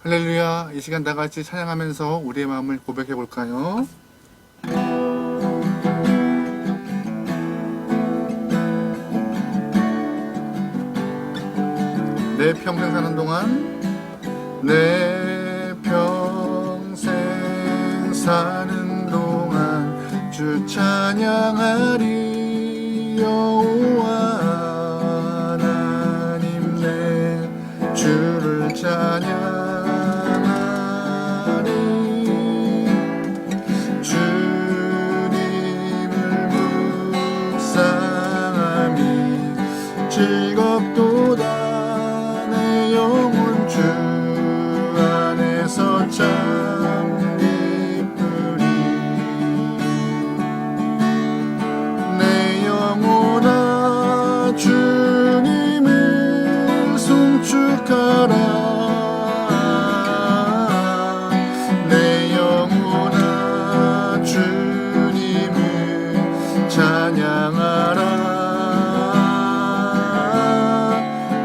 할렐루야. 이 시간 다 같이 찬양하면서 우리의 마음을 고백해 볼까요? 내 평생 사는 동안, 내 평생 사는 동안 주 찬양하리. 여호와 하나님 내 주를 찬양하리. 주님을 묵상함이 즐겁도다. 영혼 주 안에서 참 기쁘리. 내 영혼아 주님을 송축하라. 내 영혼아 주님을 찬양하라.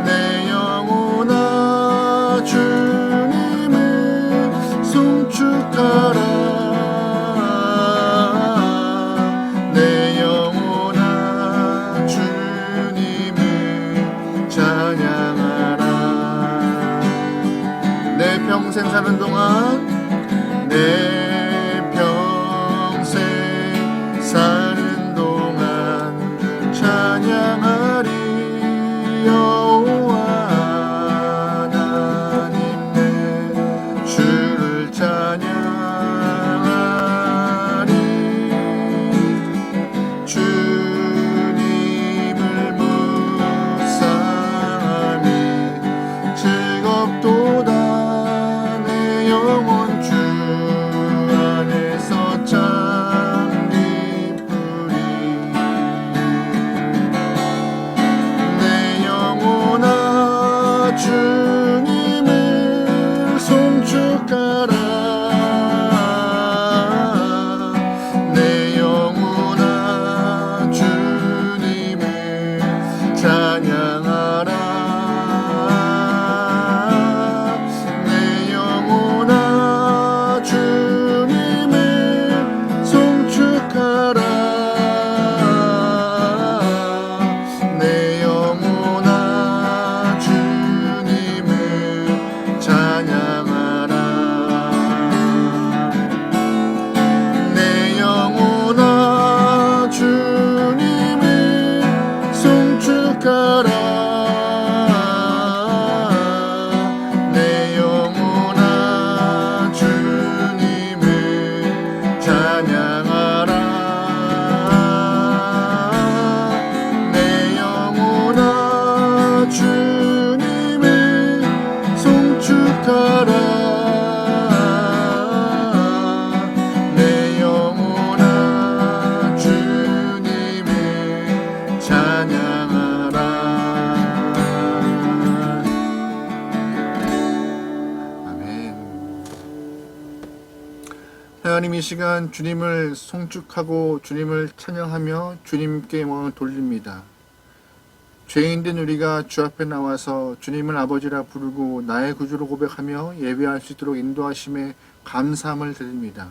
내 영혼아 주님을 찬양하라. 내 평생 사는 동안, 내 평생 사는 동안 찬양하리. 여호와 하나님 내 주를 찬양. 주님을 송축하라. 내 영혼아 주님을 찬양하라. 내 영혼아 주님을 송축하라. 내 영혼아 찬양하라. 내 영혼아 주님을 송축하라. 내 영혼아 주님을 찬양하라. 내 영혼아 주님을 송축하라. 내 영혼아 주님을 찬양하라. 아멘. 하나님, 이 시간 주님을 송축하고 주님을 찬양하며 주님께 영광을 돌립니다. 죄인된 우리가 주 앞에 나와서 주님을 아버지라 부르고 나의 구주로 고백하며 예배할 수 있도록 인도하심에 감사함을 드립니다.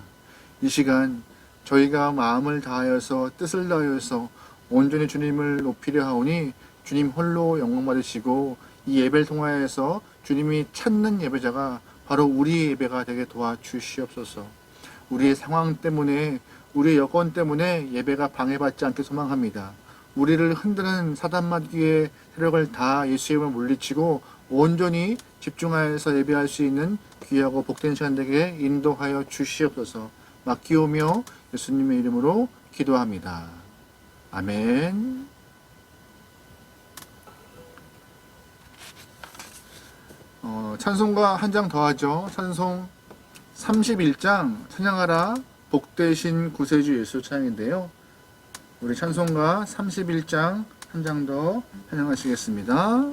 이 시간 저희가 마음을 다하여서 뜻을 다하여서 온전히 주님을 높이려 하오니 주님 홀로 영광 받으시고 이 예배를 통하여서 주님이 찾는 예배자가 바로 우리의 예배가 되게 도와주시옵소서. 우리의 상황 때문에, 우리의 여건 때문에 예배가 방해받지 않게 소망합니다. 우리를 흔드는 사단마귀의 세력을 다 예수의 이름으로 물리치고 온전히 집중하여서 예배할 수 있는 귀하고 복된 시간 되게 인도하여 주시옵소서. 맡기오며 예수님의 이름으로 기도합니다. 아멘. 찬송가 한 장 더 하죠. 찬송 31장 찬양하라 복되신 구세주 예수 찬양인데요. 우리 찬송가 31장 한 장 더 찬양하시겠습니다.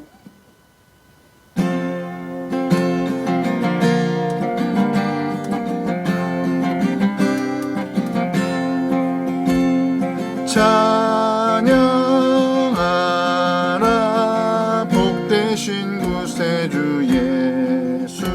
찬양하라 복되신 구세주 예수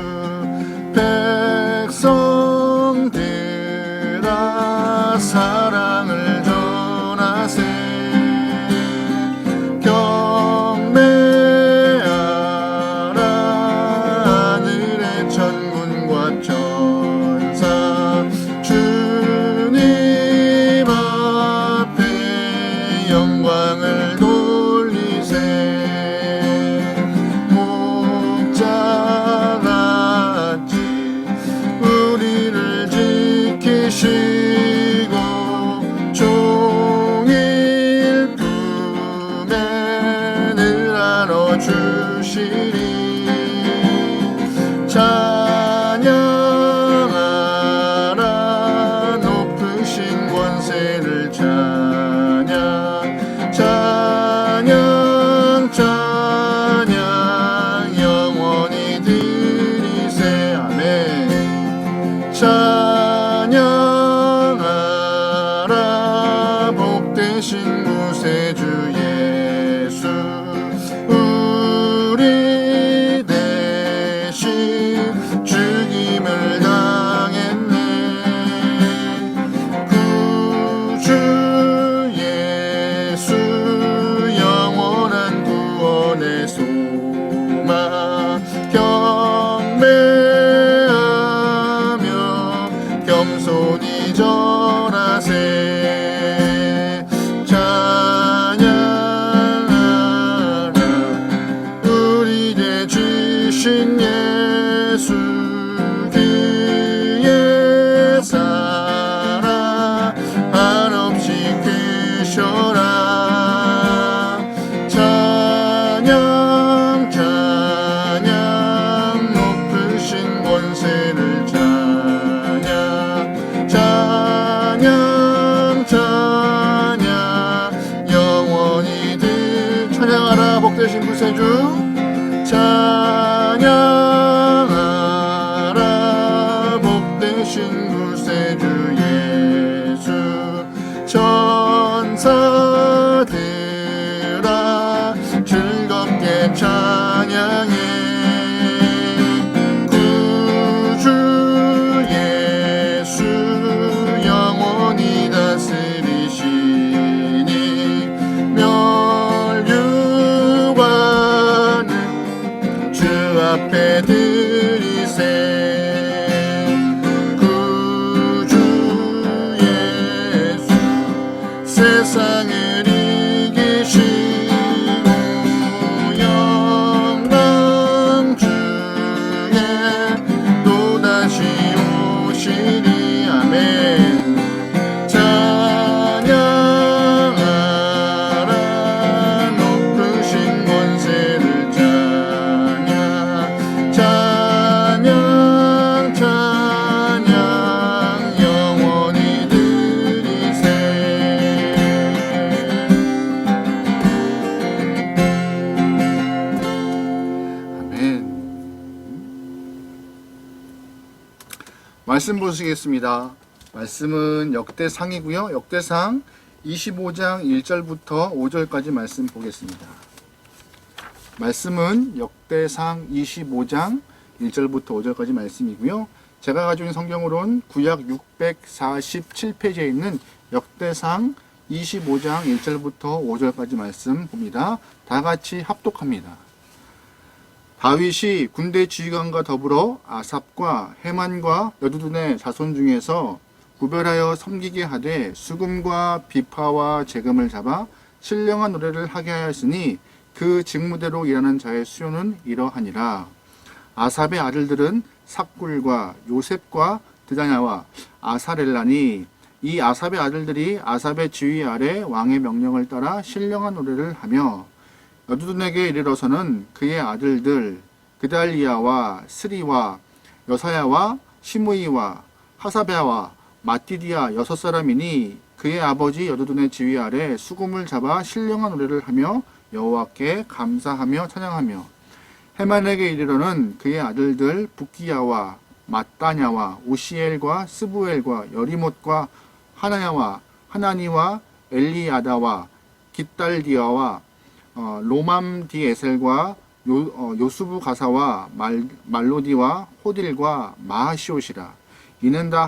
크신 예수 그의 사랑 한없이 크셔라. 찬양 찬양 높으신 권세를 찬양 찬양 찬양 영원히 찬양하라. 복되신 구세주 찬양하라. 복되신 구세주 예수. 천사들아 즐겁게 찬양해. 구주 예수 영원히 다스리시니 멸류관을 주 앞에 드리세. 구주 예수 세상을 이기시고 영광 주에 또다시 오시니. 아멘. 찬양하라. 높으신 권세를 찬양 찬양 찬양 영원히 드리세. 아멘. 말씀 보시겠습니다. 말씀은 역대상이고요. 역대상 25장 1절부터 5절까지 말씀 보겠습니다. 말씀은 역대상 25장 1절부터 5절까지 말씀이고요. 제가 가지고 있는 성경으로는 구약 647페이지에 있는 역대상 25장 1절부터 5절까지 말씀 봅니다. 다 같이 합독합니다. 다윗이 군대 지휘관과 더불어 아삽과 헤만과 여두둔의 자손 중에서 구별하여 섬기게 하되 수금과 비파와 재금을 잡아 신령한 노래를 하게 하였으니 그 직무대로 일하는 자의 수요는 이러하니라. 아삽의 아들들은 삭굴과 요셉과 드다냐와 아사렐라니 이 아삽의 아들들이 아삽의 지휘 아래 왕의 명령을 따라 신령한 노래를 하며 여두둔에게 이르러서는 그의 아들들 그달리야와 스리와 여사야와 시므이와 하사베와 마띠디아 6사람이니 그의 아버지 여두둔의 지휘 아래 수금을 잡아 신령한 노래를 하며 여호와께 감사하며 찬양하며 헤만에게 이르러는 그의 아들들 붓기야와 마따냐와 오시엘과 스부엘과 여리못과 하나야와 하나니와 엘리야다와 깃달디아와 로맘디에셀과 요수부 가사와 말로디와 호딜과 마하시옷이라. 이는 다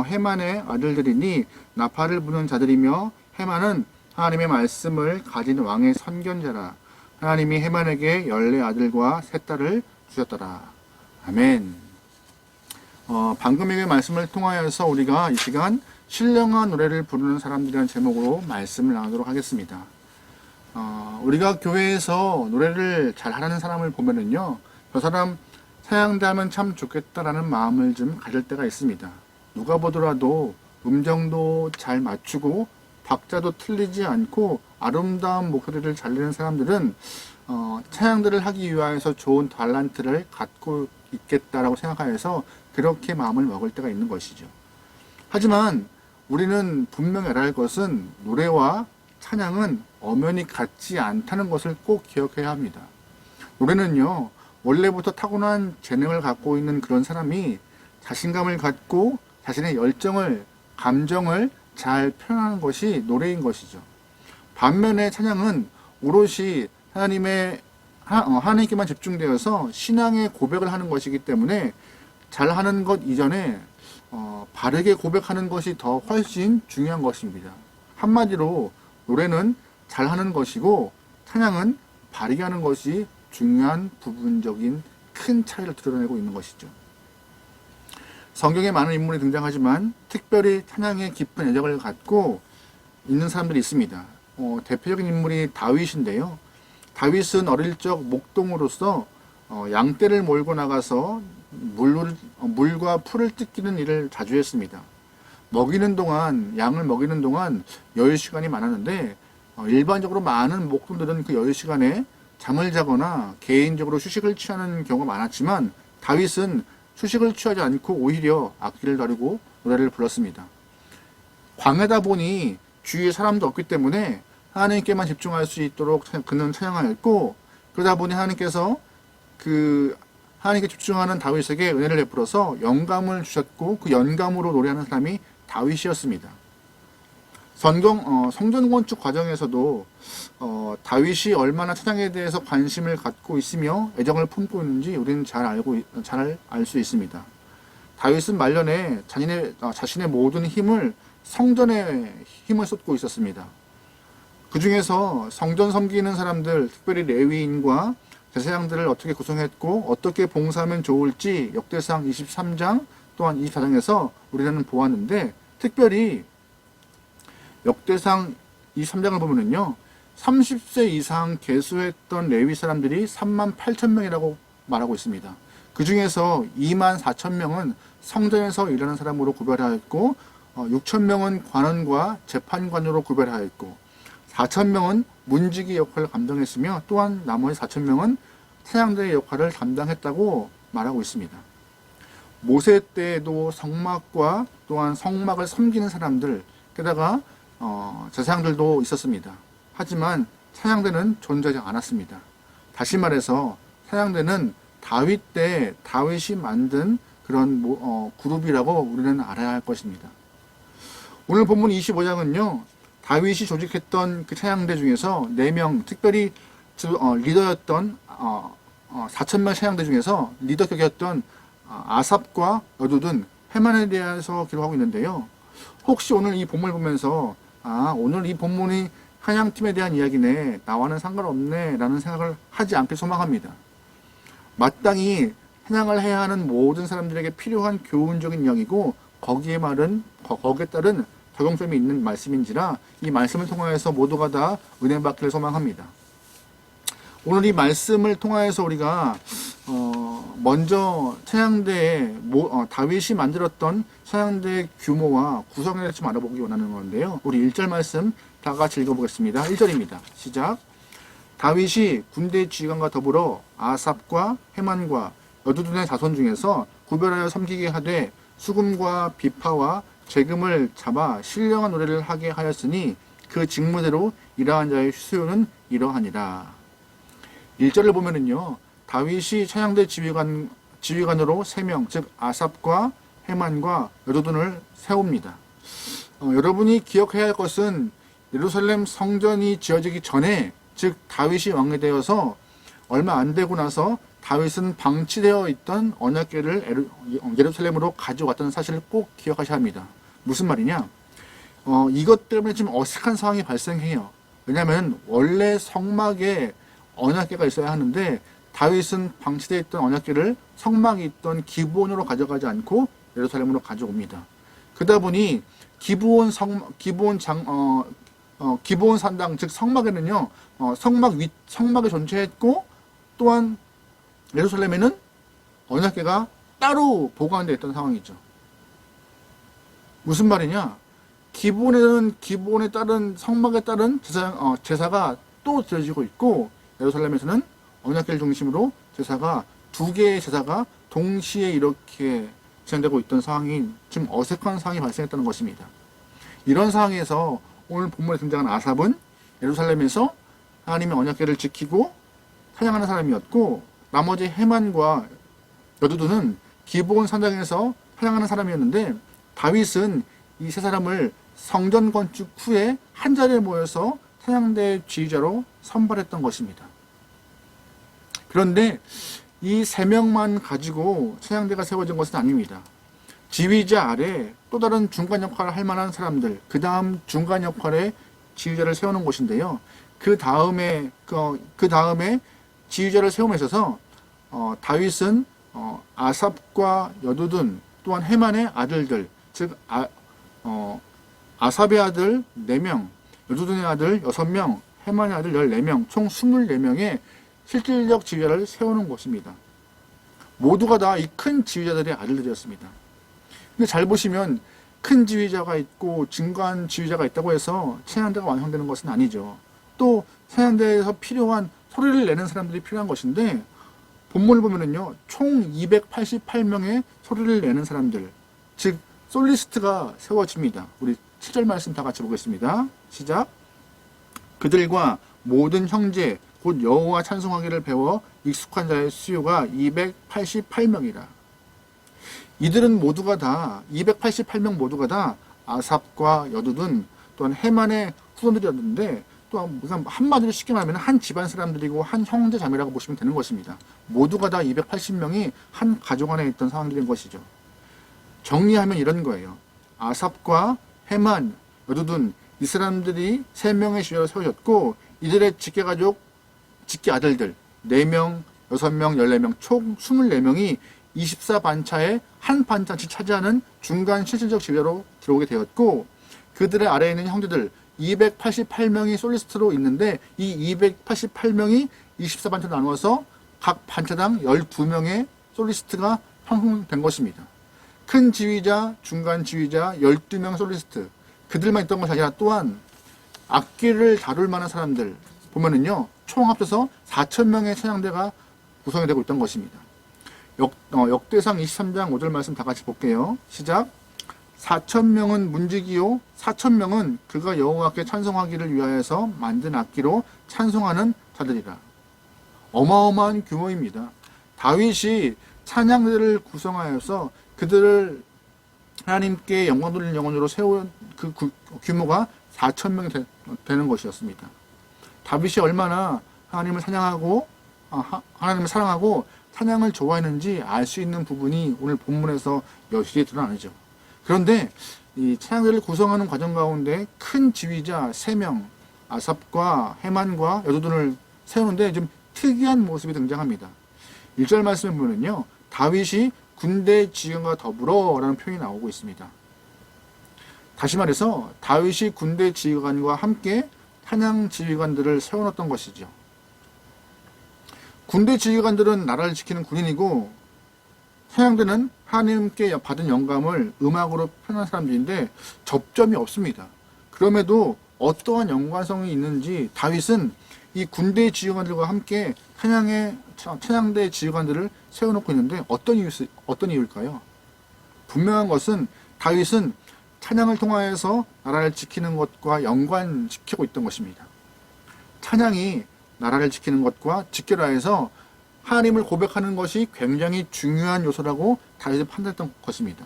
헤만의 아들들이니 나팔을 부는 자들이며 헤만은 하나님의 말씀을 가진 왕의 선견자라. 하나님이 헤만에게 14아들과 3딸을 주셨더라. 아멘. 방금 읽은 말씀을 통하여서 우리가 이 시간 신령한 노래를 부르는 사람들이라는 제목으로 말씀을 나누도록 하겠습니다. 우리가 교회에서 노래를 잘 하는 사람을 보면은요, 저 사람 찬양대하면 참 좋겠다라는 마음을 좀 가질 때가 있습니다. 누가 보더라도 음정도 잘 맞추고 박자도 틀리지 않고 아름다운 목소리를 잘 내는 사람들은 찬양들을 하기 위하여서 좋은 달란트를 갖고 있겠다라고 생각하여서 그렇게 마음을 먹을 때가 있는 것이죠. 하지만 우리는 분명히 알아야 할 것은 노래와 찬양은 엄연히 같지 않다는 것을 꼭 기억해야 합니다. 노래는요, 원래부터 타고난 재능을 갖고 있는 그런 사람이 자신감을 갖고 자신의 열정을, 감정을 잘 표현하는 것이 노래인 것이죠. 반면에 찬양은 오롯이 하나님께만 집중되어서 신앙의 고백을 하는 것이기 때문에 잘하는 것 이전에 바르게 고백하는 것이 더 훨씬 중요한 것입니다. 한마디로 노래는 잘하는 것이고 찬양은 바르게 하는 것이 중요한 부분적인 큰 차이를 드러내고 있는 것이죠. 성경에 많은 인물이 등장하지만 특별히 찬양에 깊은 애정을 갖고 있는 사람들이 있습니다. 대표적인 인물이 다윗인데요. 다윗은 어릴 적 목동으로서 양떼를 몰고 나가서 물과 풀을 뜯기는 일을 자주 했습니다. 양을 먹이는 동안 여유 시간이 많았는데, 일반적으로 많은 목동들은 그 여유 시간에 잠을 자거나 개인적으로 휴식을 취하는 경우가 많았지만, 다윗은 휴식을 취하지 않고 오히려 악기를 다루고 노래를 불렀습니다. 광야다 보니 주위에 사람도 없기 때문에 하나님께만 집중할 수 있도록 그는 찬양하였고, 그러다 보니 하나님께서 하나님께 집중하는 다윗에게 은혜를 베풀어서 영감을 주셨고, 그 영감으로 노래하는 사람이 다윗이었습니다. 성전 건축 과정에서도 다윗이 얼마나 찬양에 대해서 관심을 갖고 있으며 애정을 품고 있는지 우리는 잘 알 수 있습니다. 다윗은 말년에 자신의 모든 힘을 성전에 힘을 쏟고 있었습니다. 그 중에서 성전 섬기는 사람들, 특별히 레위인과 제사장들을 어떻게 구성했고 어떻게 봉사하면 좋을지 역대상 23장 또한 24장에서 우리는 보았는데, 특별히 역대상 23장을 보면은요, 30세 이상 계수했던 레위 사람들이 38,000명이라고 말하고 있습니다. 그 중에서 24,000명은 성전에서 일하는 사람으로 구별하였고, 6,000명은 관원과 재판관으로 구별하였고, 4,000명은 문지기 역할을 감당했으며, 또한 나머지 4,000명은 찬양대의 역할을 담당했다고 말하고 있습니다. 모세 때에도 성막과 또한 성막을 섬기는 사람들, 게다가 제사장들도 있었습니다. 하지만 찬양대는 존재하지 않았습니다. 다시 말해서 찬양대는 다윗 때 다윗이 만든 그런 그룹이라고 우리는 알아야 할 것입니다. 오늘 본문 25장은요, 다윗이 조직했던 그 찬양대 중에서 4명, 특별히 리더였던 4,000명 찬양대 중에서 리더격이었던 아삽과 여두둔, 헤만에 대해서 기록하고 있는데요. 혹시 오늘 이 본문을 보면서 오늘 이 본문이 한양팀에 대한 이야기네, 나와는 상관없네 라는 생각을 하지 않길 소망합니다. 마땅히 찬양을 해야 하는 모든 사람들에게 필요한 교훈적인 이야기고, 거기에 따른 적용점이 있는 말씀인지라 이 말씀을 통하여서 모두가 다 은혜 받기를 소망합니다. 오늘 이 말씀을 통하여서 우리가 먼저 찬양대의 다윗이 만들었던 찬양대의 규모와 구성에 대해서 좀 알아보기 원하는 건데요. 우리 1절 말씀 다 같이 읽어보겠습니다. 1절입니다. 시작. 다윗이 군대 지휘관과 더불어 아삽과 헤만과 여두둔의 자손 중에서 구별하여 섬기게 하되 수금과 비파와 재금을 잡아 신령한 노래를 하게 하였으니 그 직무대로 일하는 자의 수요는 이러하니라. 1절을 보면은요, 다윗이 찬양대 지휘관으로 3명, 즉 아삽과 헤만과 여두둔을 세웁니다. 여러분이 기억해야 할 것은 예루살렘 성전이 지어지기 전에, 즉 다윗이 왕이 되어서 얼마 안 되고 나서 다윗은 방치되어 있던 언약궤를 예루살렘으로 가져왔다는 사실을 꼭 기억하셔야 합니다. 무슨 말이냐? 이것 때문에 좀 어색한 상황이 발생해요. 왜냐하면 원래 성막에 언약궤가 있어야 하는데 다윗은 방치되어 있던 언약궤를 성막이 있던 기브온으로 가져가지 않고 예루살렘으로 가져옵니다. 그러다 보니 기브온 산당, 즉 성막에는요, 성막이 존재했고, 또한 예루살렘에는 언약궤가 따로 보관되어 있던 상황이죠. 무슨 말이냐? 기브온에는 기브온에 따른 성막에 따른 제사가 또 드려지고 있고, 예루살렘에서는 언약궤를 중심으로 제사가 2개의 제사가 동시에 이렇게 진행되고 있던 상황이 좀 어색한 상황이 발생했다는 것입니다. 이런 상황에서 오늘 본문에 등장한 아삽은 예루살렘에서 하나님의 언약궤를 지키고 찬양하는 사람이었고, 나머지 헤만과 여두둔은 기브온 산당에서 찬양하는 사람이었는데, 다윗은 이 세 사람을 성전 건축 후에 한 자리에 모여서 찬양대 지휘자로 선발했던 것입니다. 그런데 이 3명만 가지고 찬양대가 세워진 것은 아닙니다. 지휘자 아래 또 다른 중간 역할을 할 만한 사람들, 그 다음 중간 역할의 지휘자를 세우는 곳인데요. 그 다음에 지휘자를 세움에 있어서 다윗은 아삽과 여두둔 또한 헤만의 아들들, 즉 아삽의 아들 4명, 여두둔의 아들 6명, 헤만의 아들 14명, 총 24명의 실질적 지휘자를 세우는 것입니다. 모두가 다 이 큰 지휘자들의 아들들이었습니다. 근데 잘 보시면 큰 지휘자가 있고 중간 지휘자가 있다고 해서 찬양대가 완성되는 것은 아니죠. 또 찬양대에서 필요한 소리를 내는 사람들이 필요한 것인데 본문을 보면은요, 총 288명의 소리를 내는 사람들, 즉 솔리스트가 세워집니다. 우리 7절 말씀 다 같이 보겠습니다. 시작. 그들과 모든 형제 곧 여호와 찬송하기를 배워 익숙한 자의 수요가 288명이라. 이들은 모두가 다 288명 모두가 다 아삽과 여두둔 또한 헤만의 후손들이었는데, 또 한마디로 쉽게 말하면 한 집안 사람들이고 한 형제 자매라고 보시면 되는 것입니다. 모두가 다 280명이 한 가족 안에 있던 상황들인 것이죠. 정리하면 이런 거예요. 아삽과 헤만, 여두둔 이 사람들이 3명의 지휘자를 세우셨고, 이들의 직계가족, 직계 아들들 4명, 6명, 14명 총 24명이 24반차의 한 반차씩 차지하는 중간 실질적 지휘자로 들어오게 되었고, 그들의 아래에 있는 형제들 288명이 솔리스트로 있는데, 이 288명이 24반차로 나누어서 각 반차당 12명의 솔리스트가 형성된 것입니다. 큰 지휘자, 중간 지휘자, 12명 솔리스트, 그들만 있던 것이 아니라 또한 악기를 다룰 만한 사람들 보면은요, 총 합쳐서 4,000명의 찬양대가 구성이 되고 있던 것입니다. 역대상 23장 5절 말씀 다 같이 볼게요. 시작. 4,000명은 문지기요 4,000명은 그가 여호와께 찬송하기를 위하여서 만든 악기로 찬송하는 자들이라. 어마어마한 규모입니다. 다윗이 찬양들을 구성하여서 그들을 하나님께 영광 돌리는 영혼으로 세운 그 규모가 4,000명이 되는 것이었습니다. 다윗이 얼마나 하나님을 찬양하고 하나님을 사랑하고 찬양을 좋아했는지 알 수 있는 부분이 오늘 본문에서 여실히 드러나죠. 그런데 이 찬양들을 구성하는 과정 가운데 큰 지휘자 3명, 아삽과 헤만과 여두둔을 세우는데 좀 특이한 모습이 등장합니다. 1절 말씀을 보면요, 다윗이 군대 지휘관과 더불어 라는 표현이 나오고 있습니다. 다시 말해서 다윗이 군대 지휘관과 함께 찬양 지휘관들을 세워놨던 것이죠. 군대 지휘관들은 나라를 지키는 군인이고, 찬양대는 하나님께 받은 영감을 음악으로 표현한 사람들인데 접점이 없습니다. 그럼에도 어떠한 연관성이 있는지 다윗은 이 군대 지휘관들과 함께 찬양대 지휘관들을 세워놓고 있는데 어떤 이유일까요? 분명한 것은 다윗은 찬양을 통하여서 나라를 지키는 것과 연관시키고 있던 것입니다. 찬양이 나라를 지키는 것과 직결하여서 하나님을 고백하는 것이 굉장히 중요한 요소라고 다윗이 판단했던 것입니다.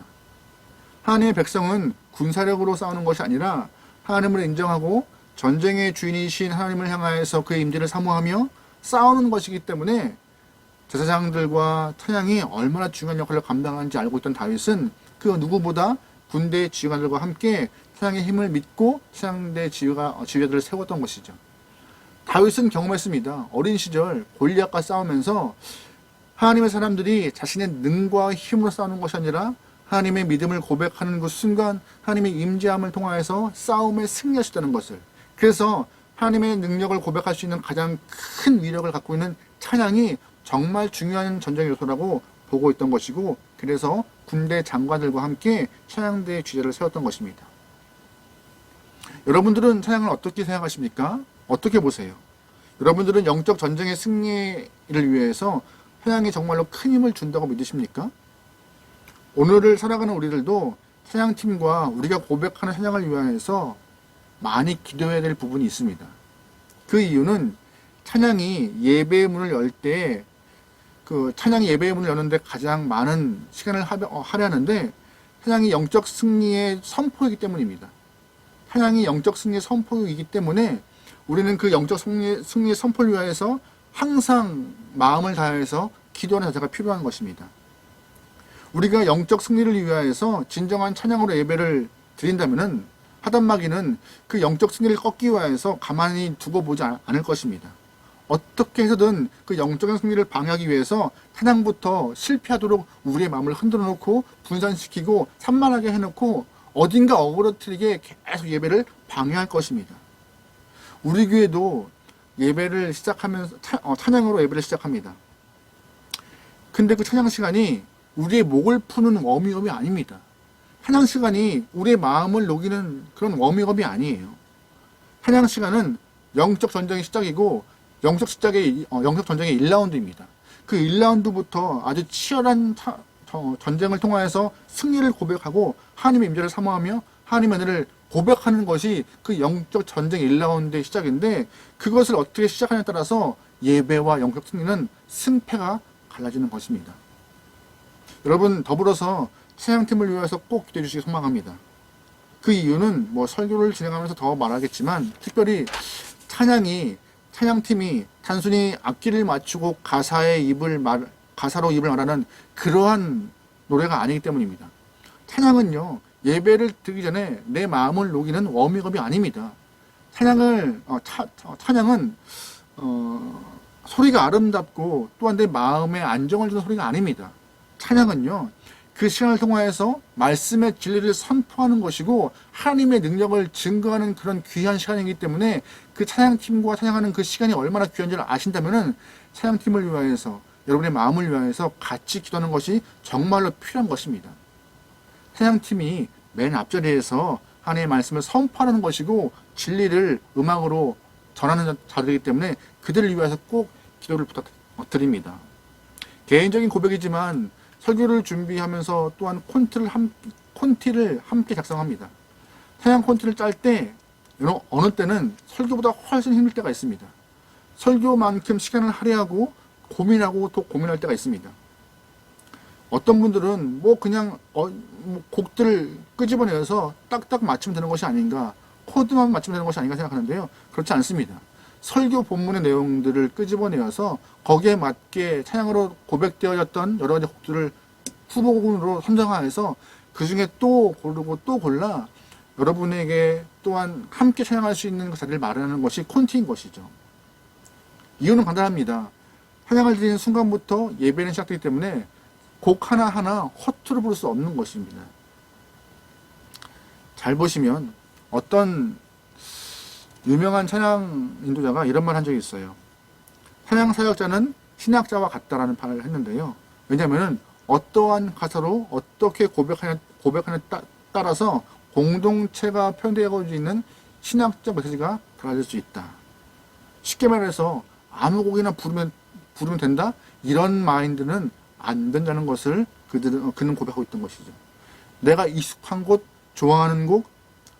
하나님의 백성은 군사력으로 싸우는 것이 아니라 하나님을 인정하고 전쟁의 주인이신 하나님을 향하여서 그의 임재를 사모하며 싸우는 것이기 때문에 제사장들과 찬양이 얼마나 중요한 역할을 감당하는지 알고 있던 다윗은 그 누구보다 군대 지휘관들과 함께 찬양의 힘을 믿고 찬양대 지휘자들을 세웠던 것이죠. 다윗은 경험했습니다. 어린 시절 골리앗과 싸우면서 하나님의 사람들이 자신의 능과 힘으로 싸우는 것이 아니라 하나님의 믿음을 고백하는 그 순간 하나님의 임재함을 통하여서 싸움에 승리할 수 있다는 것을, 그래서 하나님의 능력을 고백할 수 있는 가장 큰 위력을 갖고 있는 찬양이 정말 중요한 전쟁 요소라고 보고 있던 것이고, 그래서 군대 장관들과 함께 찬양대 지휘자를 세웠던 것입니다. 여러분들은 찬양을 어떻게 생각하십니까? 어떻게 보세요? 여러분들은 영적 전쟁의 승리를 위해서 찬양이 정말로 큰 힘을 준다고 믿으십니까? 오늘을 살아가는 우리들도 찬양팀과 우리가 고백하는 찬양을 위하여서 많이 기도해야 될 부분이 있습니다. 그 이유는 찬양이 예배의 문을 열 때, 찬양이 예배의 문을 여는데 가장 많은 시간을 할애하는데 찬양이 영적 승리의 선포이기 때문입니다. 찬양이 영적 승리의 선포이기 때문에 우리는 그 영적 승리의 선포를 위하여서 항상 마음을 다해서 기도하는 자세가 필요한 것입니다. 우리가 영적 승리를 위하여서 진정한 찬양으로 예배를 드린다면은 하단마귀는 그 영적 승리를 꺾기 위해서 가만히 두고 보지 않을 것입니다. 어떻게 해서든 그 영적인 승리를 방해하기 위해서 찬양부터 실패하도록 우리의 마음을 흔들어 놓고 분산시키고 산만하게 해놓고 어딘가 어그러뜨리게 계속 예배를 방해할 것입니다. 우리 교회도 예배를 시작하면서 찬양으로 예배를 시작합니다. 근데 그 찬양 시간이 우리의 목을 푸는 워밍업이 아닙니다. 찬양 시간이 우리의 마음을 녹이는 그런 워밍업이 아니에요. 찬양 시간은 영적 전쟁의 시작이고 영적 전쟁의 1라운드입니다. 그 1라운드부터 아주 치열한 전쟁을 통하여서 승리를 고백하고 하나님의 임재를 사모하며 하나님의 은혜를 고백하는 것이 그 영적 전쟁 1라운드의 시작인데, 그것을 어떻게 시작하냐에 따라서 예배와 영적 승리는 승패가 갈라지는 것입니다. 여러분, 더불어서 찬양팀을 위해서 꼭 기도해 주시기 소망합니다. 그 이유는 설교를 진행하면서 더 말하겠지만, 특별히 찬양팀이 단순히 악기를 맞추고 가사로 입을 말하는 그러한 노래가 아니기 때문입니다. 찬양은요, 예배를 드리기 전에 내 마음을 녹이는 워밍업이 아닙니다. 찬양은 소리가 아름답고 또한 내 마음에 안정을 주는 소리가 아닙니다. 찬양은요, 그 시간을 통하여서 말씀의 진리를 선포하는 것이고 하나님의 능력을 증거하는 그런 귀한 시간이기 때문에, 그 찬양팀과 찬양하는 그 시간이 얼마나 귀한지를 아신다면 찬양팀을 위하여서, 여러분의 마음을 위하여서 같이 기도하는 것이 정말로 필요한 것입니다. 찬양팀이 맨 앞자리에서 하나님의 말씀을 선포하는 것이고 진리를 음악으로 전하는 자들이기 때문에 그들을 위해서 꼭 기도를 부탁드립니다. 개인적인 고백이지만 설교를 준비하면서 또한 콘티를 함께 작성합니다. 찬양 콘티를 짤 때 어느 때는 설교보다 훨씬 힘들 때가 있습니다. 설교만큼 시간을 할애하고 고민하고 또 고민할 때가 있습니다. 어떤 분들은 그냥 곡들을 끄집어내서 딱딱 맞추면 되는 것이 아닌가, 코드만 맞추면 되는 것이 아닌가 생각하는데요. 그렇지 않습니다. 설교 본문의 내용들을 끄집어내어서 거기에 맞게 찬양으로 고백되어졌던 여러 가지 곡들을 후보곡으로 선정하여서 그 중에 또 고르고 또 골라 여러분에게 또한 함께 찬양할 수 있는 그 자리를 마련하는 것이 콘티인 것이죠. 이유는 간단합니다. 찬양을 드리는 순간부터 예배는 시작되기 때문에 곡 하나하나 허투루 부를 수 없는 것입니다. 잘 보시면 어떤 유명한 찬양 인도자가 이런 말 한 적이 있어요. 찬양 사역자는 신학자와 같다라는 말을 했는데요. 왜냐하면 어떠한 가사로 어떻게 고백하냐에 따라서 공동체가 표현되어 있는 신학적 메시지가 달라질 수 있다. 쉽게 말해서 아무 곡이나 부르면 된다? 이런 마인드는 안 된다는 것을 그는 고백하고 있던 것이죠. 내가 익숙한 곡, 좋아하는 곡,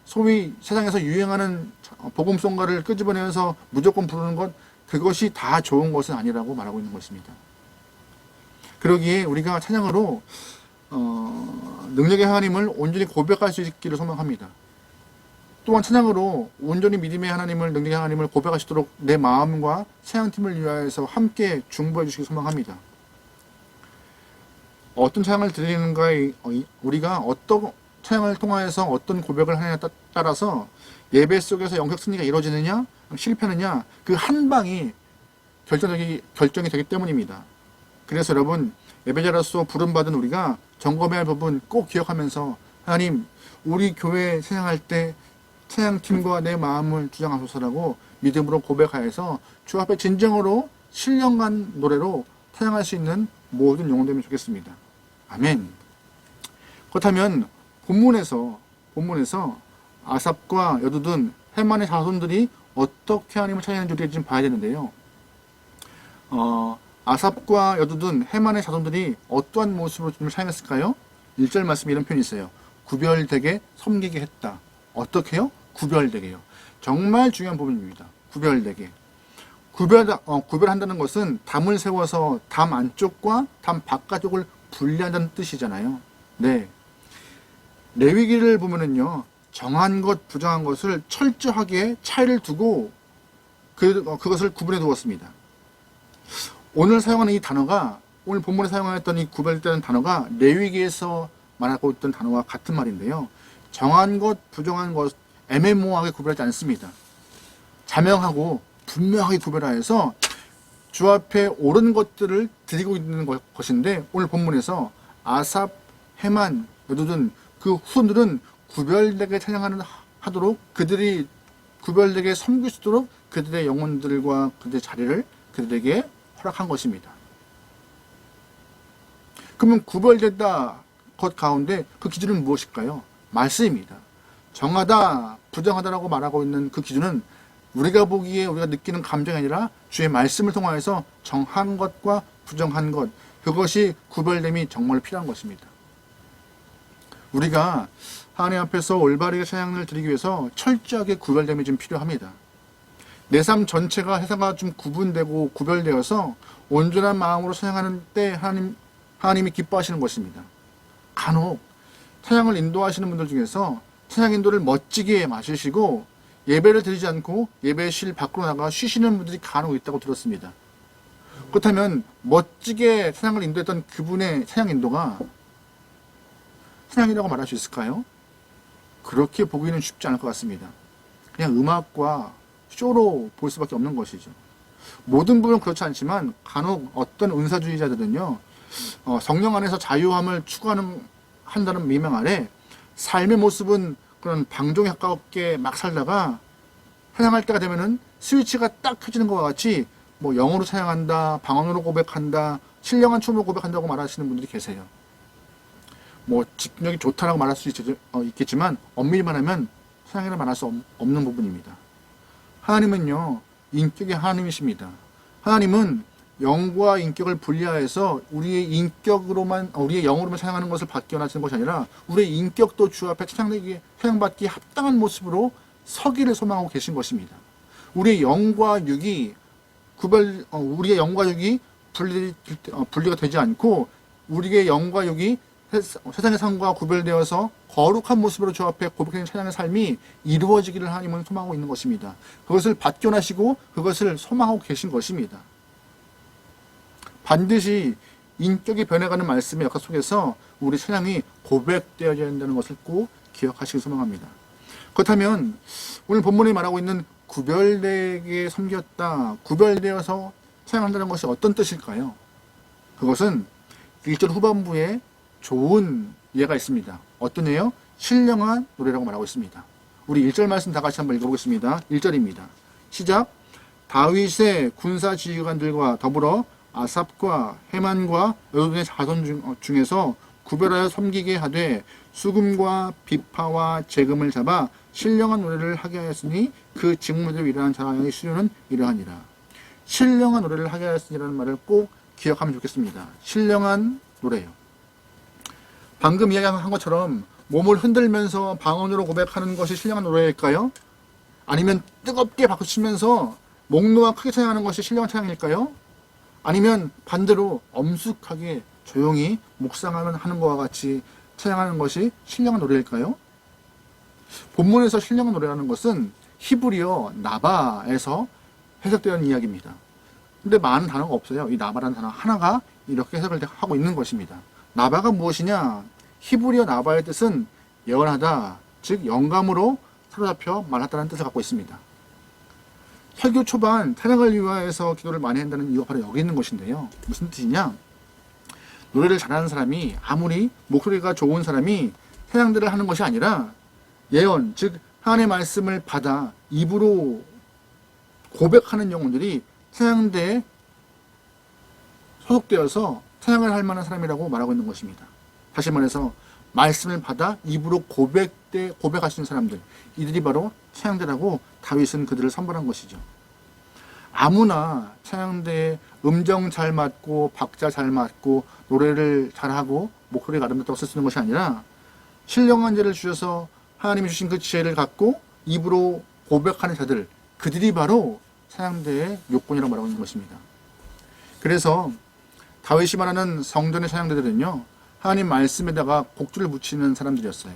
소위 세상에서 유행하는 복음송가를 끄집어내면서 무조건 부르는 것, 그것이 다 좋은 것은 아니라고 말하고 있는 것입니다. 그러기에 우리가 찬양으로 능력의 하나님을 온전히 고백할 수 있기를 소망합니다. 또한 찬양으로 온전히 믿음의 하나님을, 능력의 하나님을 고백할 수 있도록 내 마음과 찬양팀을 위하여서 함께 중보해 주시기 소망합니다. 어떤 찬양을 드리는가에 우리가 어떤 찬양을 통하여서 어떤 고백을 하느냐에 따라서 예배 속에서 영적 승리가 이루어지느냐 실패하느냐, 그 한 방이 결정이 되기 때문입니다. 그래서 여러분, 예배자로서 부름받은 우리가 점검해야 할 부분 꼭 기억하면서, 하나님, 우리 교회 찬양할 때 찬양팀과 내 마음을 주장하소서라고 믿음으로 고백하여서 주 앞에 진정으로 신령한 노래로 찬양할 수 있는 모든 영혼 되면 좋겠습니다. 아멘. 그렇다면 본문에서 아삽과 여두둔, 헤만의 자손들이 어떻게 하나님을 찬양하는지 우리가 좀 봐야 되는데요. 아삽과 여두둔, 헤만의 자손들이 어떠한 모습으로 좀 찬양했을까요? 1절 말씀에 이런 표현이 있어요. 구별되게 섬기게 했다. 어떻게요? 구별되게요. 정말 중요한 부분입니다. 구별되게. 구별한다는 것은 담을 세워서 담 안쪽과 담 바깥쪽을 분리한다는 뜻이잖아요. 네. 레위기를 보면은요, 정한 것, 부정한 것을 철저하게 차이를 두고 그것을 구분해 두었습니다. 오늘 사용하는 이 단어가, 오늘 본문에 사용하였던 이 구별되는 단어가 레위기에서 말하고 있던 단어와 같은 말인데요. 정한 것, 부정한 것, 애매모호하게 구별하지 않습니다. 자명하고 분명하게 구별하여서 주 앞에 옳은 것들을 드리고 있는 것인데, 오늘 본문에서 아삽, 헤만, 여두둔 그 후손들은 구별되게 찬양하도록, 그들이 구별되게 섬길 수 있도록 그들의 영혼들과 그들의 자리를 그들에게 허락한 것입니다. 그러면 구별됐다 것 가운데 그 기준은 무엇일까요? 말씀입니다. 정하다, 부정하다라고 말하고 있는 그 기준은 우리가 보기에 우리가 느끼는 감정이 아니라 주의 말씀을 통하여서 정한 것과 부정한 것, 그것이 구별됨이 정말 필요한 것입니다. 우리가 하나님 앞에서 올바르게 찬양을 드리기 위해서 철저하게 구별됨이 좀 필요합니다. 내 삶 전체가 세상과 좀 구분되고 구별되어서 온전한 마음으로 찬양하는 때 하나님이 기뻐하시는 것입니다. 간혹 찬양을 인도하시는 분들 중에서 찬양 인도를 멋지게 마시시고 예배를 드리지 않고 예배실 밖으로 나가 쉬시는 분들이 간혹 있다고 들었습니다. 그렇다면 멋지게 찬양을 인도했던 그분의 찬양 인도가 찬양이라고 말할 수 있을까요? 그렇게 보기는 쉽지 않을 것 같습니다. 그냥 음악과 쇼로 볼 수밖에 없는 것이죠. 모든 부분은 그렇지 않지만 간혹 어떤 은사주의자들은요, 성령 안에서 자유함을 한다는 미명 아래 삶의 모습은 그런 방종에 가깝게 막 살다가 찬양할 때가 되면은 스위치가 딱 켜지는 것과 같이 뭐 영어로 찬양한다, 방언으로 고백한다, 신령한 춤으로 고백한다고 말하시는 분들이 계세요. 뭐 집중력이 좋다라고 말할 수 있겠지만 엄밀히 말하면 찬양이라 말할 수 없는 부분입니다. 하나님은요, 인격의 하나님이십니다. 하나님은 영과 인격을 분리하여서 우리의 영으로만 찬양하는 것을 받기 원하시는 것이 아니라 우리의 인격도 주 앞에 찬양받기 합당한 모습으로 서기를 소망하고 계신 것입니다. 우리의 영과 육이 분리가 되지 않고 우리의 영과 육이 세상의 삶과 구별되어서 거룩한 모습으로 주 앞에 고백하는 찬양의 삶이 이루어지기를 하나님은 소망하고 있는 것입니다. 그것을 받기 원하시고 그것을 소망하고 계신 것입니다. 반드시 인격이 변해가는 말씀의 역사 속에서 우리 찬양이 고백되어야 된다는 것을 꼭 기억하시길 소망합니다. 그렇다면 오늘 본문이 말하고 있는 구별되게 섬겼다, 구별되어서 찬양한다는 것이 어떤 뜻일까요? 그것은 1절 후반부에 좋은 예가 있습니다. 어떤 예요? 신령한 노래라고 말하고 있습니다. 우리 1절 말씀 다 같이 한번 읽어보겠습니다. 1절입니다. 시작. 다윗의 군사 지휘관들과 더불어 아삽과 헤만과 여돈의 자손 중에서 구별하여 섬기게 하되 수금과 비파와 재금을 잡아 신령한 노래를 하게 하였으니 그 직무대로 일어난 자의 수요는 이러하니라. 신령한 노래를 하게 하였으니라는 말을 꼭 기억하면 좋겠습니다. 신령한 노래요. 방금 이야기한 것처럼 몸을 흔들면서 방언으로 고백하는 것이 신령한 노래일까요? 아니면 뜨겁게 박수치면서 목 놓아 크게 찬양하는 것이 신령한 찬양일까요? 아니면 반대로 엄숙하게 조용히 묵상하는 것과 같이 찬양하는 것이 신령한 노래일까요? 본문에서 신령한 노래라는 것은 히브리어 나바에서 해석되어 있는 이야기입니다. 근데 많은 단어가 없어요. 이 나바라는 단어 하나가 이렇게 해석을 하고 있는 것입니다. 나바가 무엇이냐? 히브리어 나바의 뜻은 예언하다, 즉 영감으로 사로잡혀 말하다는 뜻을 갖고 있습니다. 설교 초반 찬양을 위하여서 기도를 많이 한다는 이유가 바로 여기 있는 것인데요. 무슨 뜻이냐? 노래를 잘하는 사람이, 아무리 목소리가 좋은 사람이 찬양들을 하는 것이 아니라 예언, 즉 하나님의 말씀을 받아 입으로 고백하는 영혼들이 찬양대에 소속되어서 찬양을 할 만한 사람이라고 말하고 있는 것입니다. 다시 말해서 말씀을 받아 입으로 고백할 수 있는 사람들, 이들이 바로 찬양대라고 다윗은 그들을 선발한 것이죠. 아무나 찬양대에 음정 잘 맞고 박자 잘 맞고 노래를 잘하고 목소리가 아름답다고 쓸 수 있는 것이 아니라 신령한 지혜를 주셔서 하나님이 주신 그 지혜를 갖고 입으로 고백하는 자들, 그들이 바로 찬양대의 요건이라고 말하고 있는 것입니다. 그래서 다윗이 말하는 성전의 찬양대들은요, 하나님 말씀에다가 곡줄을 붙이는 사람들이었어요.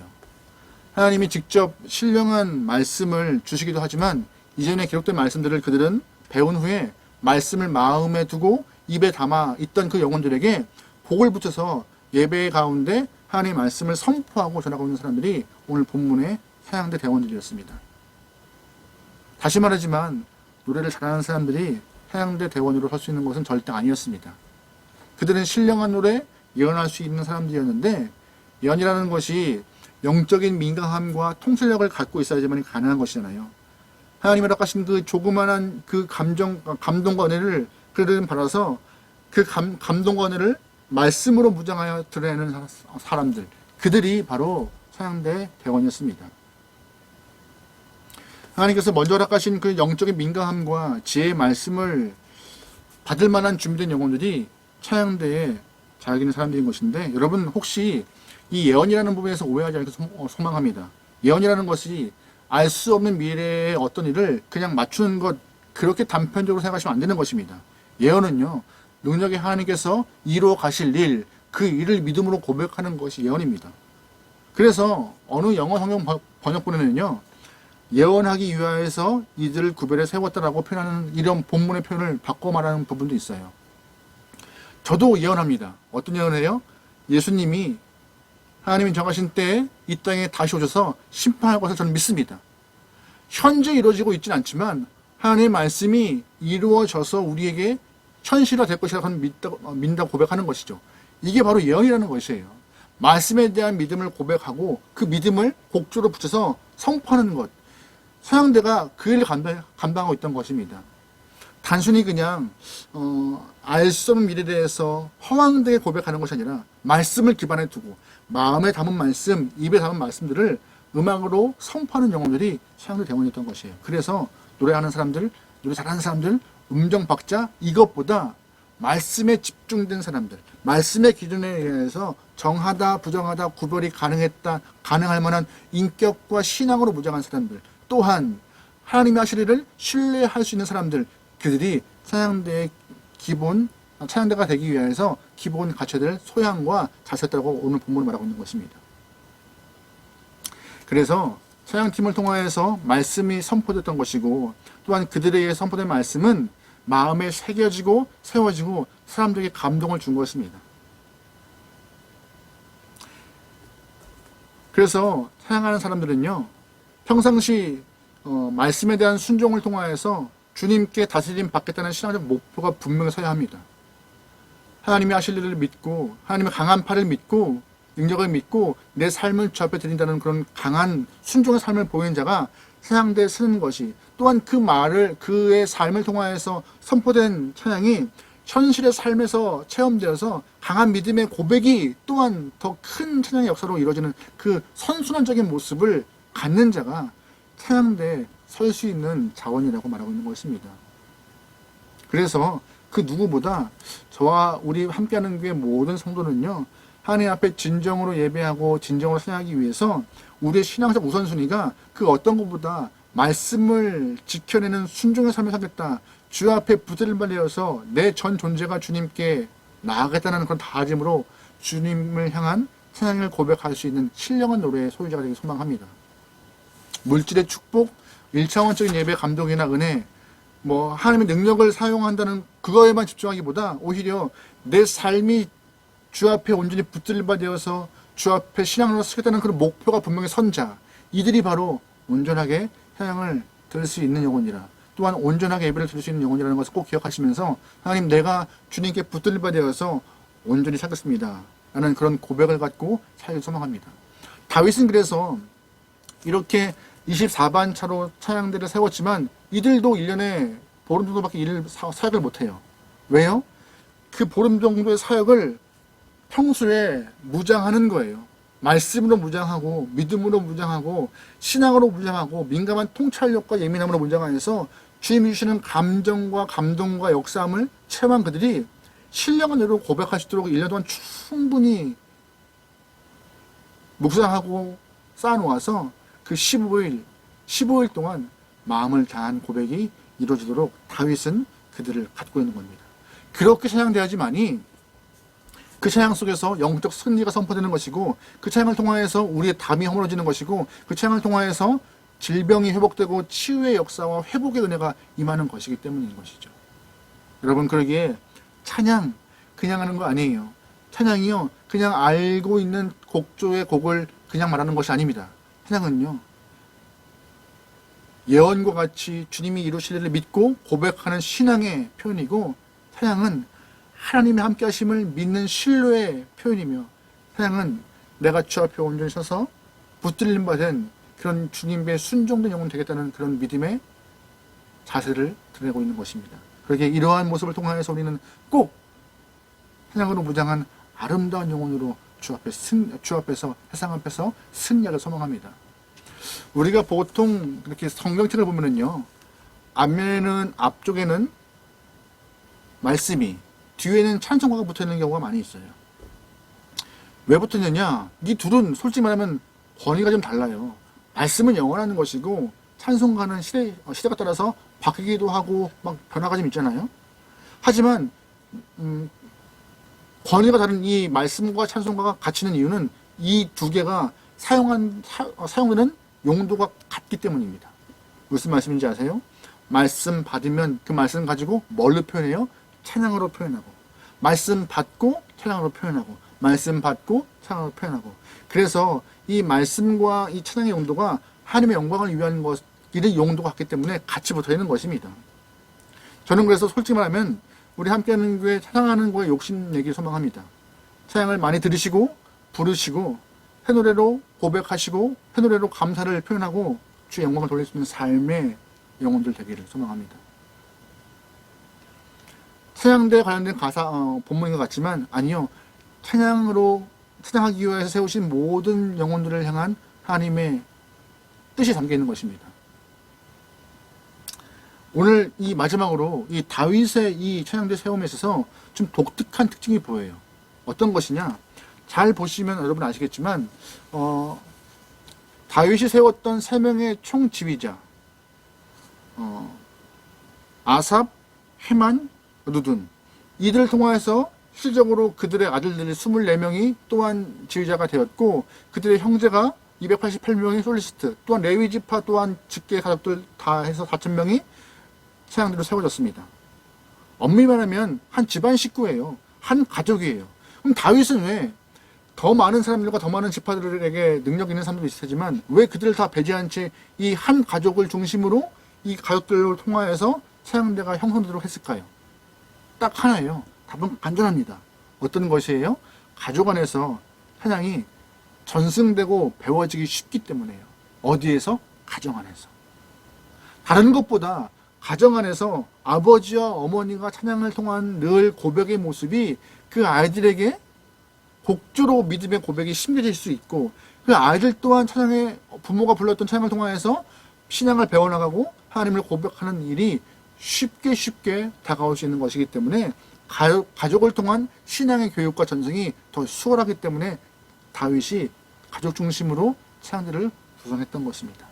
하나님이 직접 신령한 말씀을 주시기도 하지만 이전에 기록된 말씀들을 그들은 배운 후에 말씀을 마음에 두고 입에 담아 있던 그 영혼들에게 곡을 붙여서 예배 가운데 하나님의 말씀을 선포하고 전하고 있는 사람들이 오늘 본문의 찬양대 대원들이었습니다. 다시 말하지만 노래를 잘하는 사람들이 찬양대 대원으로 설 수 있는 것은 절대 아니었습니다. 그들은 신령한 노래, 예언할 수 있는 사람들이었는데 예언이라는 것이 영적인 민감함과 통찰력을 갖고 있어야지만 가능한 것이잖아요. 하나님이 허락하신 그 조그만한 그 감동과 은혜를 그들은 받아서 그 감동과 은혜를 말씀으로 무장하여 드러내는 사람들, 그들이 바로 서양대 대원이었습니다. 하나님께서 먼저 허락하신 그 영적인 민감함과 지혜의 말씀을 받을 만한 준비된 영혼들이 차양대에 자격 있는 사람들인 것인데, 여러분 혹시 이 예언이라는 부분에서 오해하지 않기를 소망합니다. 예언이라는 것이 알 수 없는 미래의 어떤 일을 그냥 맞추는 것, 그렇게 단편적으로 생각하시면 안 되는 것입니다. 예언은요, 능력의 하나님께서 이루어 가실 일, 그 일을 믿음으로 고백하는 것이 예언입니다. 그래서 어느 영어 성경 번역본에는요, 예언하기 위하여서 이들을 구별해 세웠다라고 표현하는 이런 본문의 표현을 바꿔 말하는 부분도 있어요. 저도 예언합니다. 어떤 예언을 해요? 예수님이 하나님이 정하신 때에 이 땅에 다시 오셔서 심판할 것을 저는 믿습니다. 현재 이루어지고 있지는 않지만 하나님의 말씀이 이루어져서 우리에게 현실화 될 것이라고 믿다 고백하는 것이죠. 이게 바로 예언이라는 것이에요. 말씀에 대한 믿음을 고백하고 그 믿음을 곡조로 붙여서 선포하는 것. 서양대가 그 일을 감당하고 있던 것입니다. 단순히 그냥 알 수 없는 미래에 대해서 허황되게 고백하는 것이 아니라 말씀을 기반에 두고 마음에 담은 말씀, 입에 담은 말씀들을 음악으로 선포하는 영혼들이 서양대 대원이었던 것이에요. 그래서 노래하는 사람들, 노래 잘하는 사람들, 음정 박자, 이것보다 말씀에 집중된 사람들, 말씀의 기준에 의해서 정하다, 부정하다, 구별이 가능할 만한 인격과 신앙으로 무장한 사람들, 또한 하나님의 하실 일을 신뢰할 수 있는 사람들, 그들이 찬양대가 되기 위해서 기본 갖춰야 될 소양과 자세였다고 오늘 본문을 말하고 있는 것입니다. 그래서 찬양팀을 통하여서 말씀이 선포됐던 것이고, 또한 그들에 의해 선포된 말씀은 마음에 새겨지고 세워지고 사람들에게 감동을 준 것입니다. 그래서 찬양하는 사람들은요, 평상시 말씀에 대한 순종을 통하여서 주님께 다스림 받겠다는 신앙적 목표가 분명히 서야 합니다. 하나님이 하실 일을 믿고, 하나님의 강한 팔을 믿고, 능력을 믿고 내 삶을 주 앞에 드린다는 그런 강한 순종의 삶을 보이는 자가 찬양대에 쓰는 것이, 또한 그 말을, 그의 삶을 통하여서 선포된 찬양이 현실의 삶에서 체험되어서 강한 믿음의 고백이 또한 더 큰 찬양의 역사로 이루어지는 그 선순환적인 모습을 갖는 자가 찬양대에 설 수 있는 자원이라고 말하고 있는 것입니다. 그래서 그 누구보다 저와 우리 함께하는 교회 모든 성도는요, 하나님 앞에 진정으로 예배하고 진정으로 찬양하기 위해서 우리의 신앙적 우선순위가 그 어떤 것보다 말씀을 지켜내는 순종의 삶을 살겠다, 주 앞에 붙들림받아서 내 전 존재가 주님께 나아가겠다는 그런 다짐으로 주님을 향한 찬양을 고백할 수 있는 신령한 노래의 소유자가 되기 소망합니다. 물질의 축복, 1차원적인 예배 감동이나 은혜, 하나님의 능력을 사용한다는 그거에만 집중하기보다 오히려 내 삶이 주 앞에 온전히 붙들림받아서 주 앞에 신앙으로 서겠다는 그런 목표가 분명히 선 자, 이들이 바로 온전하게 찬양을 들을 수 있는 영혼이라, 또한 온전하게 예배를 드릴 수 있는 영혼이라는 것을 꼭 기억하시면서, 하나님, 내가 주님께 붙들림받아서 온전히 살겠습니다 라는 그런 고백을 갖고 살길 소망합니다. 다윗은 그래서 이렇게 24반 차로 찬양대를 세웠지만 이들도 1년에 보름 정도밖에 사역을 못해요. 왜요? 그 보름 정도의 사역을 평소에 무장하는 거예요. 말씀으로 무장하고, 믿음으로 무장하고, 신앙으로 무장하고, 민감한 통찰력과 예민함으로 무장하여서 주님이 주시는 감정과 감동과 역사함을 체험한 그들이 신령한 예로 고백할 수 있도록 1년 동안 충분히 묵상하고 쌓아놓아서 그 15일 동안 마음을 다한 고백이 이루어지도록 다윗은 그들을 갖고 있는 겁니다. 그렇게 찬양되어야지만이 그 찬양 속에서 영적 승리가 선포되는 것이고, 그 찬양을 통하여서 우리의 담이 허물어지는 것이고, 그 찬양을 통하여서 질병이 회복되고 치유의 역사와 회복의 은혜가 임하는 것이기 때문인 것이죠. 여러분, 그러기에 찬양 그냥 하는 거 아니에요. 찬양이요, 그냥 알고 있는 곡조의 곡을 그냥 말하는 것이 아닙니다. 찬양은요, 예언과 같이 주님이 이루실 일을 믿고 고백하는 신앙의 표현이고, 찬양은 하나님의 함께 하심을 믿는 신뢰의 표현이며, 찬양은 내가 주 앞에 온전히 서서 붙들림 받은 그런 주님의 순종된 영혼 되겠다는 그런 믿음의 자세를 드러내고 있는 것입니다. 그렇게 이러한 모습을 통하여서 우리는 꼭 찬양으로 무장한 아름다운 영혼으로 주 앞에서 세상 앞에서 승리를 소망합니다. 우리가 보통 이렇게 성경책을 보면은요, 앞쪽에는 말씀이, 뒤에는 찬송가가 붙어 있는 경우가 많이 있어요. 왜 붙어 있느냐? 이 둘은 솔직히 말하면 권위가 좀 달라요. 말씀은 영원한 것이고 찬송가는 시대가 따라서 바뀌기도 하고 막 변화가 좀 있잖아요. 하지만 권위가 다른 이 말씀과 찬송가가 같이 있는 이유는 이 두 개가 사용되는 용도가 같기 때문입니다. 무슨 말씀인지 아세요? 말씀 받으면 그 말씀 가지고 뭘로 표현해요? 찬양으로 표현하고, 말씀 받고 찬양으로 표현하고, 말씀 받고 찬양으로 표현하고. 그래서 이 말씀과 이 찬양의 용도가 하나님의 영광을 위한 이런 용도가 같기 때문에 같이 붙어 있는 것입니다. 저는 그래서 솔직히 말하면 우리 함께하는 교회 찬양하는 거에 욕심내기 소망합니다. 찬양을 많이 들으시고 부르시고 새 노래로 고백하시고 새 노래로 감사를 표현하고 주의 영광을 돌릴 수 있는 삶의 영혼들 되기를 소망합니다. 찬양대에 관련된 본문인 것 같지만 아니요. 찬양하기 위해서 세우신 모든 영혼들을 향한 하나님의 뜻이 담겨 있는 것입니다. 오늘 이 마지막으로 이 다윗의 이 찬양대 세움에 있어서 좀 독특한 특징이 보여요. 어떤 것이냐? 잘 보시면 여러분 아시겠지만 다윗이 세웠던 3명의 총지휘자 아삽, 헤만, 누둔, 이들을 통하여서 실질적으로 그들의 아들들 24명이 또한 지휘자가 되었고 그들의 형제가 288명이 솔리스트, 또한 레위지파 또한 직계 가족들 다 해서 4,000명이 찬양대로 세워졌습니다. 엄밀히 말하면 한 집안 식구예요. 한 가족이에요. 그럼 다윗은 왜 더 많은 사람들과 더 많은 지파들에게 능력 있는 사람도 있을 테지만 왜 그들을 다 배제한 채 이 한 가족을 중심으로 이 가족들을 통하여서 찬양대가 형성되도록 했을까요? 딱 하나예요. 답은 간단합니다. 어떤 것이에요? 가족 안에서 찬양이 전승되고 배워지기 쉽기 때문에요. 어디에서? 가정 안에서. 다른 것보다 가정 안에서 아버지와 어머니가 찬양을 통한 늘 고백의 모습이 그 아이들에게 곡조로 믿음의 고백이 심겨질 수 있고 그 아이들 또한 부모가 불렀던 찬양을 통하여서 신앙을 배워나가고 하나님을 고백하는 일이 쉽게 다가올 수 있는 것이기 때문에 가족을 통한 신앙의 교육과 전승이 더 수월하기 때문에 다윗이 가족 중심으로 찬양대를 구성했던 것입니다.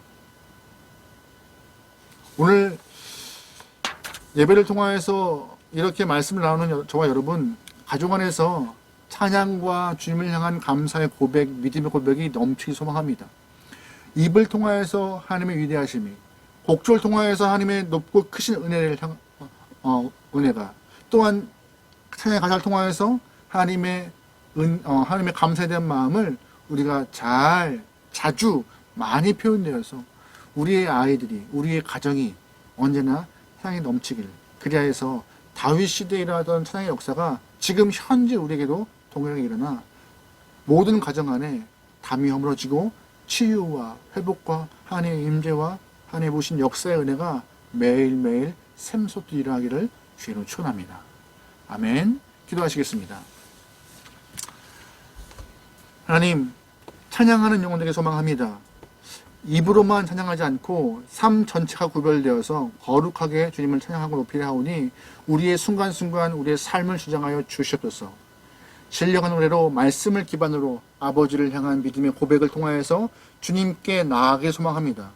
오늘 예배를 통하여서 이렇게 말씀을 나누는 저와 여러분, 가족 안에서 찬양과 주님을 향한 감사의 고백, 믿음의 고백이 넘치기 소망합니다. 입을 통하여서 하나님의 위대하심이, 곡조를 통하여서 하나님의 높고 크신 은혜가, 또한 찬양의 가사를 통하여서 하나님의 감사에 대한 마음을 우리가 자주 많이 표현되어서 우리의 아이들이, 우리의 가정이 언제나 찬양이 넘치길, 그리하여서 다윗 시대에 일어나던 찬양의 역사가 지금 현재 우리에게도 동일하게 일어나 모든 가정 안에 담이 허물어지고 치유와 회복과 하나님의 임재와 하나님의 보신 역사의 은혜가 매일매일 샘솟듯 일어나기를 주의로 축원합니다. 아멘. 기도하시겠습니다. 하나님, 찬양하는 영혼에게 소망합니다. 입으로만 찬양하지 않고 삶 전체가 구별되어서 거룩하게 주님을 찬양하고 높이려 하오니 우리의 순간순간 우리의 삶을 주장하여 주시옵소서. 신령한 노래로 말씀을 기반으로 아버지를 향한 믿음의 고백을 통하여서 주님께 나아가길 소망합니다.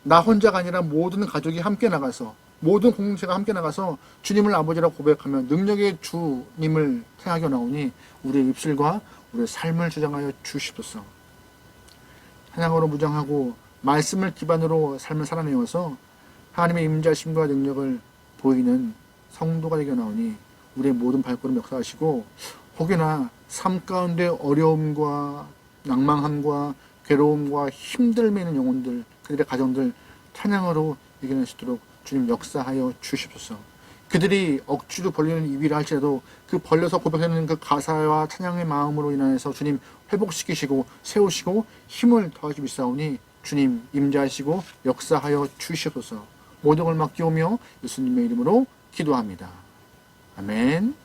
나 혼자가 아니라 모든 가족이 함께 나가서, 모든 공동체가 함께 나가서 주님을 아버지라고 고백하며 능력의 주님을 찬양하게 나오니 우리의 입술과 우리의 삶을 주장하여 주시옵소서. 찬양으로 무장하고 말씀을 기반으로 삶을 살아내어서 하나님의 임재하심과 능력을 보이는 성도가 되게 나오니 우리의 모든 발걸음 역사하시고 혹여나 삶 가운데 어려움과 낭망함과 괴로움과 힘듦에 있는 영혼들, 그들의 가정들 찬양으로 이겨낼 수 있도록 주님 역사하여 주십소서. 그들이 억지로 벌리는 입이라 할지라도 그 벌려서 고백하는 그 가사와 찬양의 마음으로 인하여서 주님 회복시키시고 세우시고 힘을 더하시고 있사오니 주님 임재하시고 역사하여 주시옵소서. 모든 걸 맡기오며 예수님의 이름으로 기도합니다. 아멘.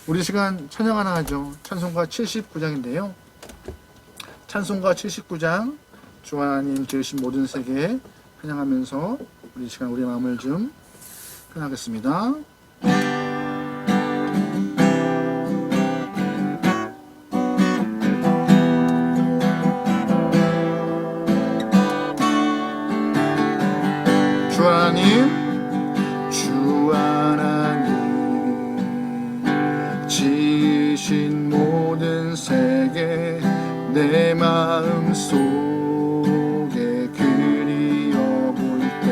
우리 시간 찬양 하나 하죠. 찬송가 79장인데요. 찬송가 79장 주 하나님 지으신 모든 세계 찬양하면서 우리 시간 우리 마음을 좀 편하겠습니다. 주 하나님 지으신 모든 세계 내 마음 속에 그리워볼 때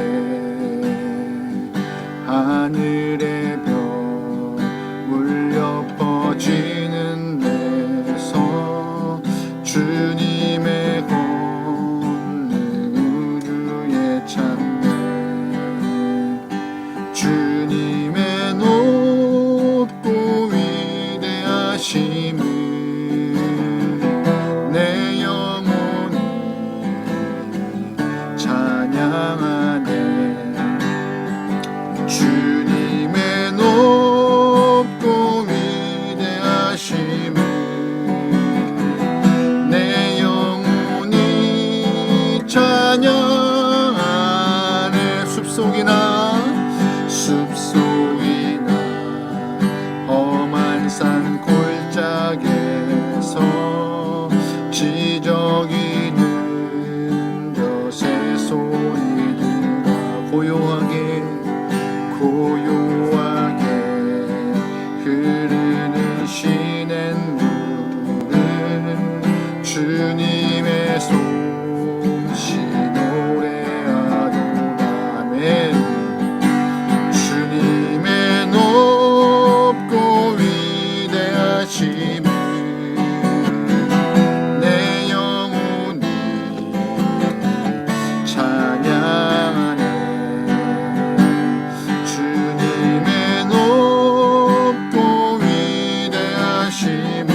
하늘의 별 울려 퍼지는 데서 주님의 권능 우주에 찬 주님의 높고 위대하심을 내 영혼이 찬양하네. 주님의 높고 위대하심을 내 영혼이 찬양하네. 숲속이나 험한 산 골짜기에서 지저귀는 벼새 소리들과 고요하게 흐르는 시냇물을 주님의 솜씨 노래하도다. 아멘. 주님의 높고 위대하심을 내 영혼이 찬양하네. 주님의 높고 위대하심을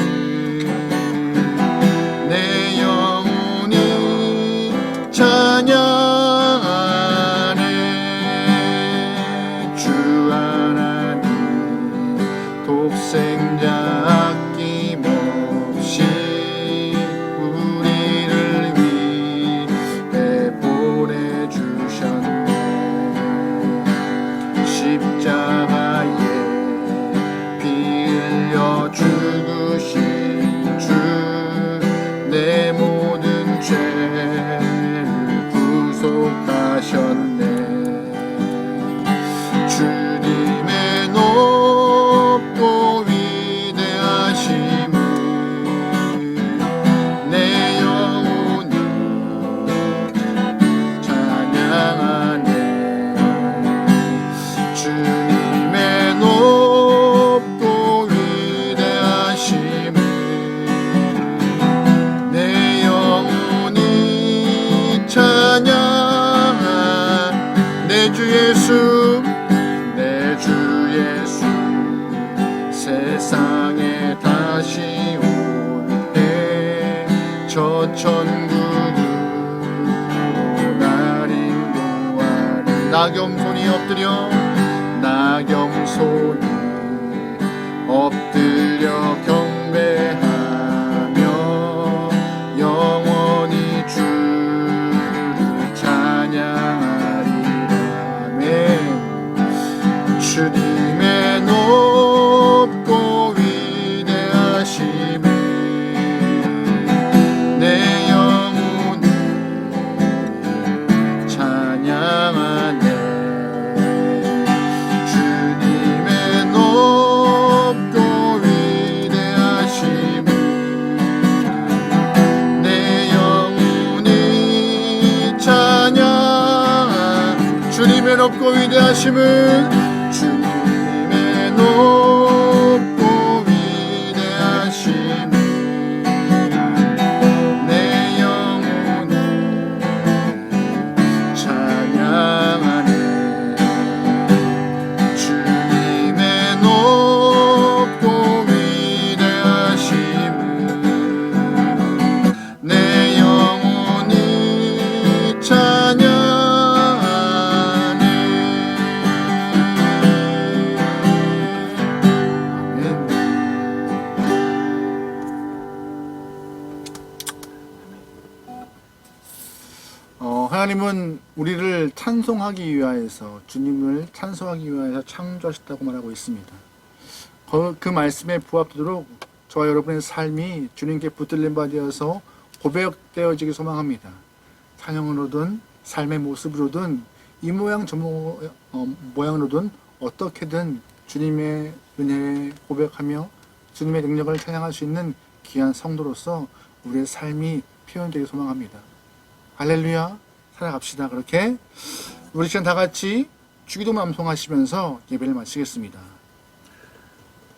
내 영혼이 찬양하네. 주 하나님 독생자 아낌없이 우리를 위해 보내주셨네. 십자가에 피 흘려 죽으신 주 내 모든 죄를 구속하셨네. 주님의 높고 위대하심을 내 영혼이 찬양하네. 주님의 높고 위대하심을 내 영혼이 찬양하네. 내 주 예수 세상에 다시 올 때 저 천국으로 날 인도하리. 낙염손이 엎드려 경배하며 영원히 주를 찬양하리라. 아멘. 주님의 높고 위대하심을 내 영혼이 찬양하네. 주님의 높고 위대하심을 내 영혼이 찬양. 주님의 높고 위대하심을 높고 위대하심을 내 영혼이 찬양하네. 주님의 높고 위대하심을 내 영혼이 찬양하네. 하나님은 우리를 찬송하기 위하여서, 주님을 찬송하기 위하여서 창조하셨다고 말하고 있습니다. 그 말씀에 부합되도록 저와 여러분의 삶이 주님께 붙들림 받아서 고백되어지기 소망합니다. 찬양으로든 삶의 모습으로든 이 모양 저 모양으로든 어떻게든 주님의 은혜에 고백하며 주님의 능력을 찬양할 수 있는 귀한 성도로서 우리의 삶이 표현되기 소망합니다. 할렐루야, 살아갑시다. 그렇게 우리 시간 다 같이 주기도문 암송하시면서 예배를 마치겠습니다.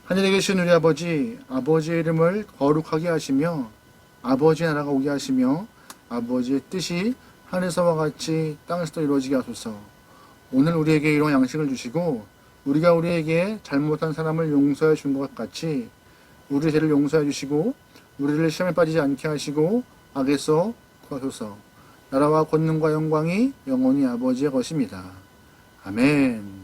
하늘에 계신 우리 아버지, 아버지의 이름을 거룩하게 하시며 아버지의 나라가 오게 하시며 아버지의 뜻이 하늘에서와 같이 땅에서도 이루어지게 하소서. 오늘 우리에게 일용 양식을 주시고 우리가 우리에게 잘못한 사람을 용서해 준 것 같이 우리의 죄를 용서해 주시고 우리를 시험에 빠지지 않게 하시고 악에서 구하소서. 나라와 권능과 영광이 영원히 아버지의 것입니다. 아멘.